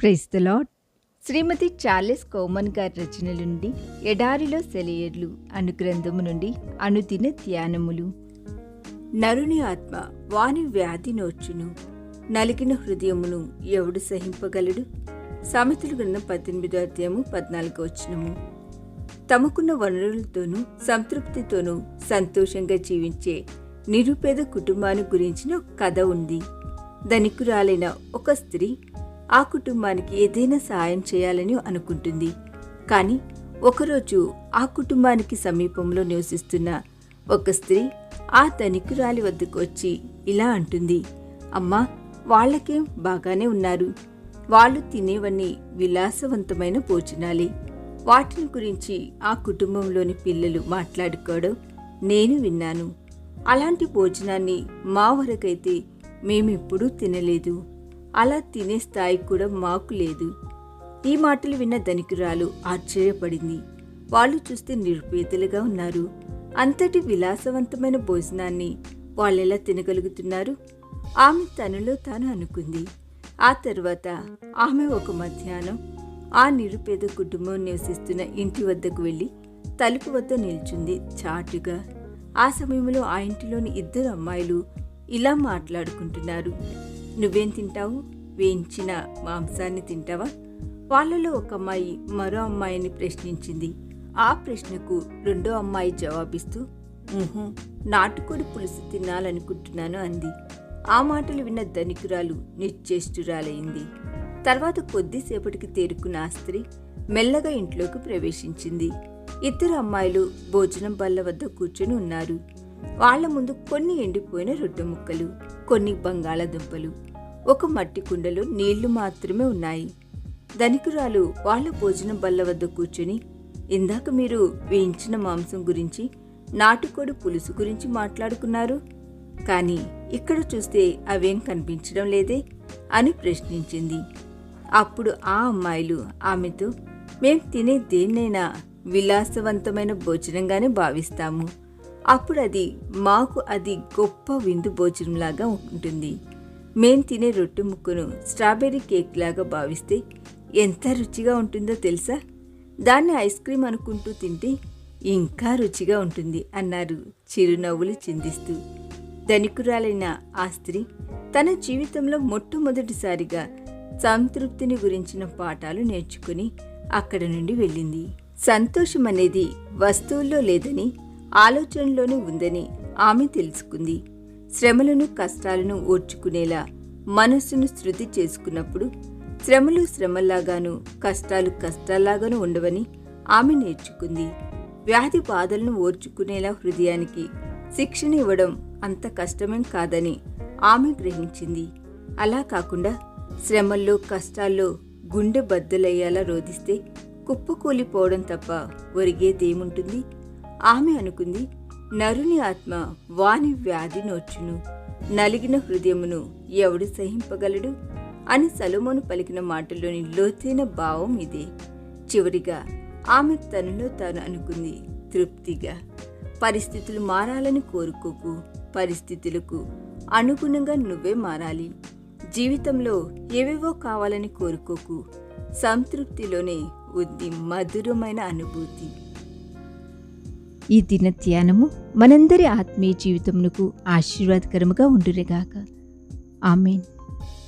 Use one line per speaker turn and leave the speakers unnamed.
Praise the Lord. శ్రీమతి Charles Cowman గారి రచనల నుండి ఎడారిలో సెలయేర్లు అను గ్రంథము నుండి అనుదిన ధ్యానములు. నరుని ఆత్మ వాని వ్యాధి నోచును, నలిగిన హృదయమును ఎవడు సహింపగలడు? సామెతల గ్రంథం 18వ అధ్యాయము 14వ వచనము. తమకున్న వనరులతోనూ సంతృప్తితోనూ సంతోషంగా జీవించే నిరుపేద కుటుంబాన్ని గురించిన కథ ఉంది. ధనికురాలైన ఒక స్త్రీ ఆ కుటుంబానికి ఏదైనా సహాయం చేయాలని అనుకుంటుంది. కానీ ఒకరోజు ఆ కుటుంబానికి సమీపంలో నివసిస్తున్న ఒక స్త్రీ ఆ ధనికురాలి వద్దకు వచ్చి ఇలా అంటుంది, అమ్మా, వాళ్ళకేం బాగానే ఉన్నారు, వాళ్ళు తినేవన్నీ విలాసవంతమైన భోజనాలే. వాటిని గురించి ఆ కుటుంబంలోని పిల్లలు మాట్లాడుకోవడం నేను విన్నాను. అలాంటి భోజనాన్ని మా వరకైతే మేమెప్పుడూ తినలేదు. అలా తినే స్థాయి కూడా మాకు లేదు. ఈ మాటలు విన్న ధనికురాలు ఆశ్చర్యపడింది. వాళ్ళు చూస్తే నిరుపేదలుగా ఉన్నారు. అంతటి విలాసవంతమైన భోజనాన్ని వాళ్ళెలా తినగలుగుతున్నారు? ఆమె తనలో తాను అనుకుంది. ఆ తర్వాత ఆమె ఒక మధ్యాహ్నం ఆ నిరుపేద కుటుంబం నివసిస్తున్న ఇంటి వద్దకు వెళ్ళి తలుపు వద్ద నిల్చుంది చాటుగా. ఆ సమయంలో ఆ ఇంటిలోని 2 అమ్మాయిలు ఇలా మాట్లాడుకుంటున్నారు. నువ్వేం తింటావు? వేయించిన మాంసాన్ని తింటావా? వాళ్ళలో ఒక అమ్మాయి మరో అమ్మాయిని ప్రశ్నించింది. ఆ ప్రశ్నకు రెండో అమ్మాయి జవాబిస్తూ, నాటుకోడి పులుసు తినాలనుకుంటున్నాను అంది. ఆ మాటలు విన్న ధనికురాలు నిశ్చేష్టురాలైంది. తర్వాత కొద్దిసేపటికి తేరుకున్న ఆ స్త్రీ మెల్లగా ఇంట్లోకి ప్రవేశించింది. 2 అమ్మాయిలు భోజనం బల్ల వద్ద కూర్చొని ఉన్నారు. వాళ్ల ముందు కొన్ని ఎండిపోయిన రొట్టె ముక్కలు, కొన్ని బంగాళాదుంపలు, ఒక మట్టి కుండలో నీళ్లు మాత్రమే ఉన్నాయి. ధనికురాలు వాళ్ల భోజనం బల్ల వద్ద కూర్చొని, ఇందాక మీరు వేయించిన మాంసం గురించి, నాటుకోడి పులుసు గురించి మాట్లాడుకున్నారు, కానీ ఇక్కడ చూస్తే అవేం కనిపించడం లేదే అని ప్రశ్నించింది. అప్పుడు ఆ అమ్మాయిలు ఆమెతో, మేం తినే దేన్నైనా విలాసవంతమైన భోజనంగానే భావిస్తాము. అప్పుడు మాకు అది గొప్ప విందు భోజనంలాగా ఉంటుంది. మేం తినే రొట్టె ముక్కను స్ట్రాబెర్రీ కేక్ లాగా భావిస్తే ఎంత రుచిగా ఉంటుందో తెలుసా? దాన్ని ఐస్ క్రీమ్ అనుకుంటూ తింటే ఇంకా రుచిగా ఉంటుంది అన్నారు చిరునవ్వులు చిందిస్తూ. ధనికురాలైన ఆ స్త్రీ తన జీవితంలో మొట్టమొదటిసారిగా సంతృప్తిని గురించిన పాఠాలు నేర్చుకుని అక్కడి నుండి వెళ్ళింది. సంతోషం అనేది వస్తువుల్లో లేదని, ఆలోచనలోనే ఉందని ఆమె తెలుసుకుంది. శ్రమలను కష్టాలను ఓర్చుకునేలా మనస్సును శృతి చేసుకున్నప్పుడు శ్రమలు శ్రమల్లాగాను, కష్టాలు కష్టాల్లాగాను ఉండవని ఆమె నేర్చుకుంది. వ్యాధి బాధలను ఓర్చుకునేలా హృదయానికి శిక్షణ ఇవ్వడం అంత కష్టమేం కాదని ఆమె గ్రహించింది. అలా కాకుండా శ్రమల్లో కష్టాల్లో గుండె బద్దలయ్యేలా రోధిస్తే కుప్పకూలిపోవడం తప్ప ఒరిగేదేముంటుంది? ఆమె అనుకుంది, నరుని ఆత్మ వాని వ్యాధి నోచును, నలిగిన హృదయమును ఎవడు సహింపగలడు అని సొలొమోను పలికిన మాటల్లోని లోతైన భావం ఇదే. చివరిగా ఆమె తనలో తాను అనుకుంది తృప్తిగా, పరిస్థితులు మారాలని కోరుకోకు, పరిస్థితులకు అనుగుణంగా నువ్వే మారాలి. జీవితంలో ఏవేవో కావాలని కోరుకోకు, సంతృప్తిలోనే ఉంది మధురమైన అనుభూతి. ఈ దిన ధ్యానము మనందరి ఆత్మీయ జీవితమునకు ఆశీర్వాదకరముగా ఉండునుగాక. ఆమేన్.